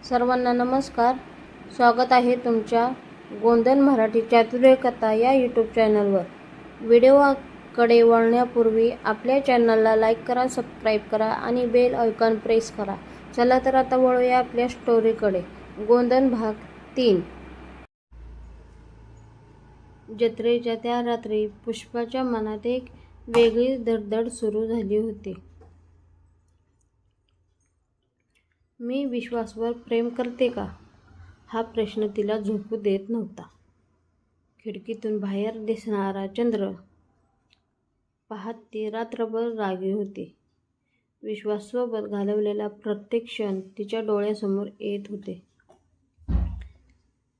सर्वांना नमस्कार. स्वागत आहे तुमच्या गोंधन मराठी चातुर्य कथा या यूट्यूब चॅनलवर. व्हिडिओकडे वळण्यापूर्वी आपल्या चॅनलला लाईक करा, सबस्क्राईब करा आणि बेल आयकॉन प्रेस करा. चला तर आता वळूया आपल्या स्टोरीकडे. गोंधन भाग 3. जत्रेच्या त्या रात्री पुष्पाच्या मनात एक वेगळी धडधड सुरू झाली होती. मी विश्वासवर प्रेम करते का, हा प्रश्न तिला झोपू देत नव्हता. खिडकीतून बाहेर दिसणारा चंद्र पाहत ती रात्रभर जागी होती. विश्वाससोबत घालवलेला प्रत्येक क्षण तिच्या डोळ्यासमोर येत होते.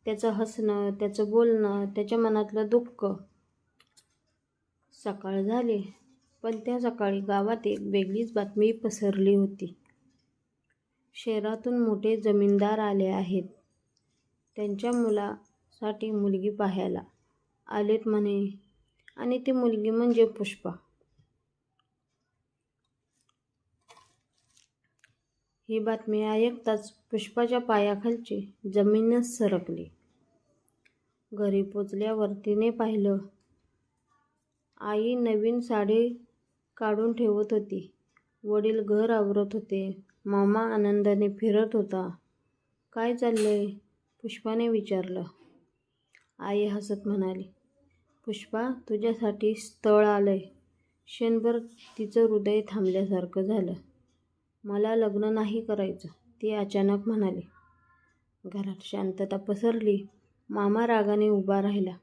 त्याचं हसणं, त्याचं बोलणं, त्याच्या मनातलं दुःख. सकाळ झाली, पण त्या सकाळी गावात एक वेगळीच बातमी पसरली होती. शहरातून मोठे जमीनदार आले आहेत. त्यांच्या मुलासाठी मुलगी पाहायला आलेत म्हणे, आणि ती मुलगी म्हणजे पुष्पा. ही बातमी ऐकताच पुष्पाच्या पायाखालची जमीनच सरकली. घरी पोचल्यावर तिने पाहिलं, आई नवीन साडी काढून ठेवत होती. वडील घर आवरत होते. मामा आनंदाने फिरत होता. काय चाललंय, पुष्पाने विचारलं. आई हसत म्हणाली, पुष्पा, तुझ्यासाठी स्थळ आलंय. क्षणभर तिचं हृदय थांबल्यासारखं झालं. मला लग्न नाही करायचं, ती अचानक म्हणाली. घरात शांतता पसरली. मामा रागाने उभा राहिला.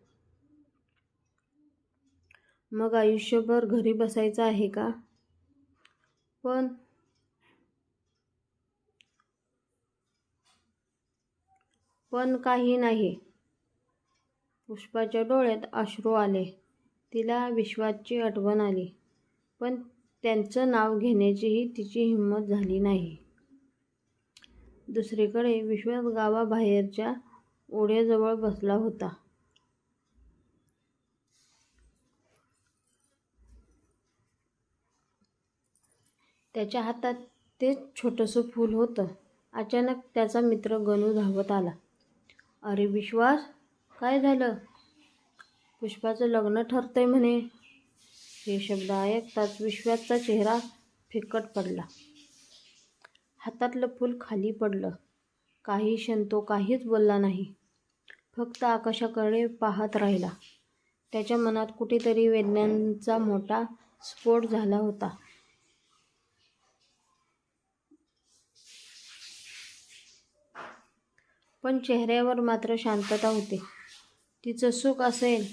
मग आयुष्यभर घरी बसायचं आहे का? पण काही नाही. पुष्पाच्या डोळ्यात अश्रू आले. तिला विश्वाची आठवण आली, पण त्यांचं नाव घेण्याचीही तिची हिंमत झाली नाही. दुसरीकडे विश्वास गावाबाहेरच्या ओढ्याजवळ बसला होता. त्याच्या हातात ते छोटंसं फूल होतं. अचानक त्याचा मित्र गणू धावत आला. अरे विश्वास, काय झालं? पुष्पाचं लग्न ठरतंय म्हणे. हे शब्द ऐकताच विश्वासचा चेहरा फिकट पडला. हातातलं फूल खाली पडलं. काही क्षण तो काहीच बोलला नाही. फक्त आकाशाकडे पाहत राहिला. त्याच्या मनात कुठेतरी वेदनांचा मोठा स्फोट झाला होता. पण चेहऱ्यावर मात्र शांतता होती. तिचं सुख असेल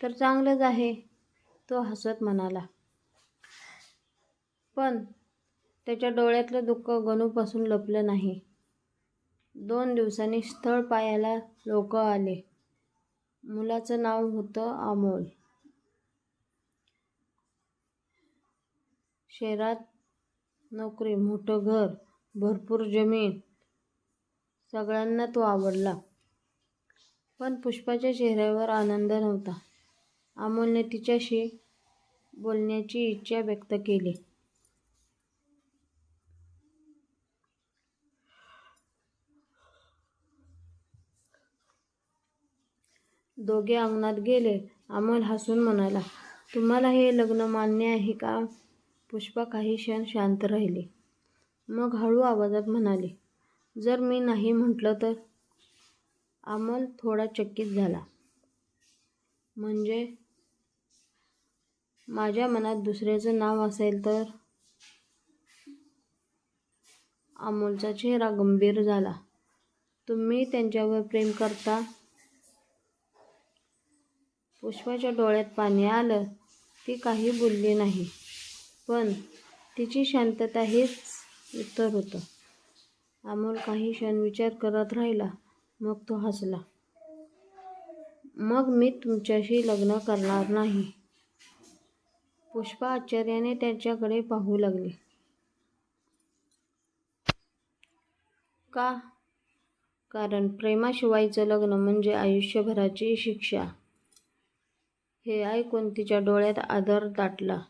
तर चांगलंच आहे, तो हसत म्हणाला. पण त्याच्या डोळ्यातलं दुःख गणूपासून लपलं नाही. 2 दिवसांनी स्थळ पाहायला लोक आले. मुलाचं नाव होतं अमोल. शहरात नोकरी, मोठं घर, भरपूर जमीन. सगळ्यांना तो आवडला. पण पुष्पाच्या चेहऱ्यावर आनंद नव्हता. अमोलने तिच्याशी बोलण्याची इच्छा व्यक्त केली. दोघे अंगणात गेले. अमोल हसून म्हणाला, तुम्हाला हे लग्न मान्य आहे का? पुष्पा काही क्षण शांत राहिली. मग हळू आवाजात म्हणाली, जर मी नाही म्हटलं तर? अमोल थोडा चकित झाला. म्हणजे माझ्या मनात दुसऱ्याचं नाव असेल तर? अमोलचा चेहरा गंभीर झाला. तुम्ही त्यांच्यावर प्रेम करता? पुष्पाच्या डोळ्यात पाणी आलं. ती काही बोलली नाही, पण तिची शांतता हेच उत्तर होतं. अमोल काही क्षण विचार करत राहिला. मग तो हसला. मग मी तुमच्याशी लग्न करणार नाही. पुष्पा आश्चर्याने त्याच्याकडे पाहू लागली. का? कारण प्रेमाशिवायचं लग्न म्हणजे आयुष्यभराची शिक्षा. हे ऐकून तिच्या डोळ्यात आदर दाटला.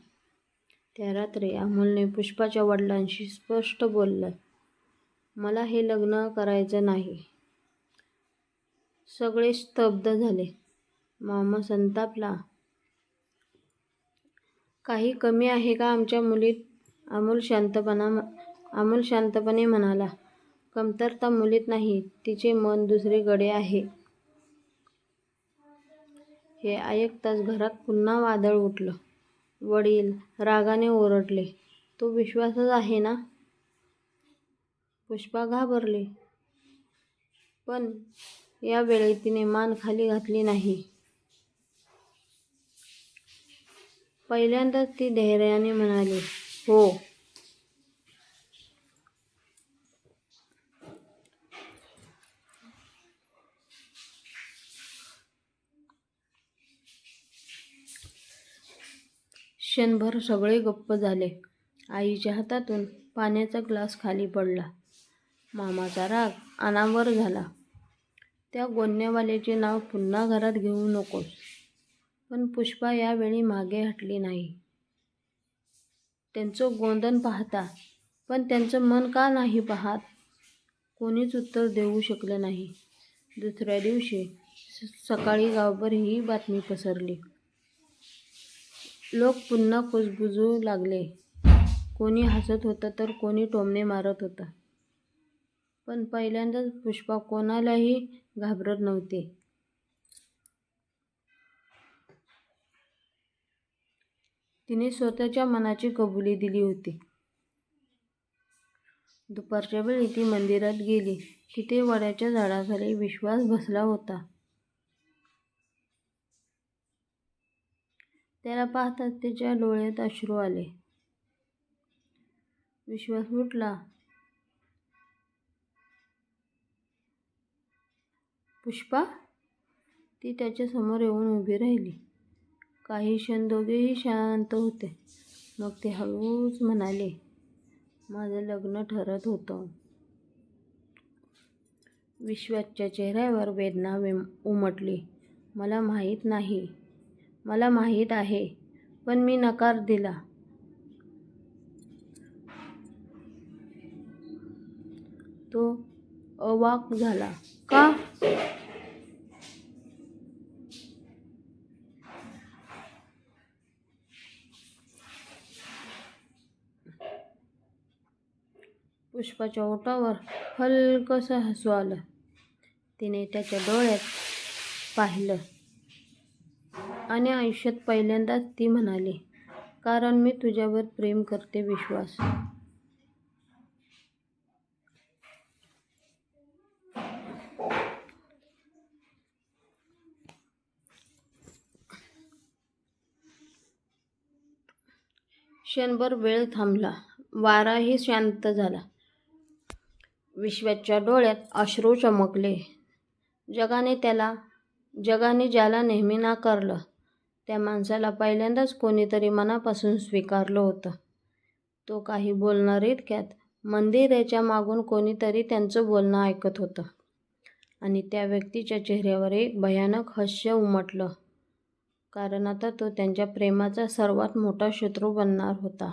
त्या रात्री अमोलने पुष्पाच्या वडिलांशी स्पष्ट बोललं. मला हे लग्न करायचं नाही. सगळे स्तब्ध झाले. मामा संतापला. काही कमी आहे का आमच्या मुलीत? अमोल शांतपणे म्हणाला. कमतरता मुलीत नाही, तिचे मन दुसरीकडे आहे. हे ऐकताच घरात पुन्हा वादळ उठलं. वडील रागाने ओरडले. तो विश्वासच आहे ना? पुष्पा घाबरली. पण यावेळी तिने मान खाली घातली नाही. पहिल्यांदाच ती धैर्याने म्हणाली, हो. क्षणभर सगळे गप्प झाले. आईच्या हातातून पाण्याचा ग्लास खाली पडला. मामाचा राग अनावर झाला. त्या गोंधळवाल्याचे नाव पुन्हा घरात घेऊ नकोस. पण पुष्पा यावेळी मागे हटली नाही. त्यांचं गोंधन पाहता, पण त्यांचं मन का नाही पाहत? कोणीच उत्तर देऊ शकलं नाही. दुसऱ्या दिवशी सकाळी गावभर ही बातमी पसरली. लोक पुन्हा कुजबुजू लागले. कोणी हसत होतं तर कोणी टोमणे मारत होतं. पण पहिल्यांदाच पुष्पा कोणालाही घाबरत नव्हती. तिने स्वतःच्या मनाची कबुली दिली होती. दुपारच्या वेळी ती मंदिरात गेली. तिथे वडाच्या झाडाखाली विश्वास बसला होता. त्याला पाहताच तिच्या डोळ्यात अश्रू आले. विश्वास उठला. पुष्पा? ती त्याच्या समोर येऊन उभी राहिली. काही क्षण दोघेही शांत होते. मग ते हळूच म्हणाले, माझं लग्न ठरत होतं. विश्वासच्या चेहऱ्यावर वेदना उमटली. मला माहीत आहे, पण मी नकार दिला. तो अवाक झाला. का? पुष्पाच्या ओठावर हलकसं हसू आलं. तिने त्याच्या डोळ्यात पाहिलं आणि आयुष्यात पहिल्यांदाच ती म्हणाली, कारण मी तुझ्यावर प्रेम करते विश्वास. क्षणभर वेळ थांबला. वाराही शांत झाला. विश्वाच्या डोळ्यात अश्रू चमकले. जगाने ज्याला नेहमी नाकारलं, त्या माणसाला पहिल्यांदाच कोणीतरी मनापासून स्वीकारलं होतं. तो काही बोलणार इतक्यात मंदिराच्या मागून कोणीतरी त्यांचं बोलणं ऐकत होतं आणि त्या व्यक्तीच्या चेहऱ्यावर एक भयानक हास्य उमटलं. कारण आता तो त्यांच्या प्रेमाचा सर्वात मोठा शत्रू बनणार होता.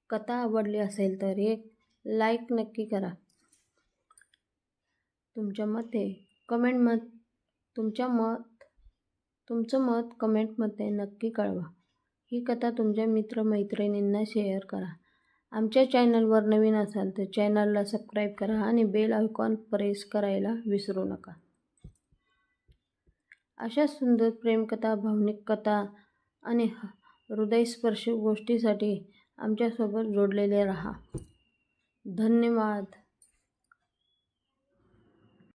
कथा आवडली असेल तर एक लाईक नक्की करा. तुमचं मत कमेंटमध्ये नक्की कळवा. ही कथा तुमच्या मित्रमैत्रिणींना शेअर करा. आमच्या चॅनलवर नवीन असाल तर चॅनलला सबस्क्राईब करा आणि बेल आयकॉन प्रेस करायला विसरू नका. अशा सुंदर प्रेमकथा, भावनिक कथा आणि हृदयस्पर्शी गोष्टींसाठी आमच्यासोबत जोडलेले राहा. धन्यवाद.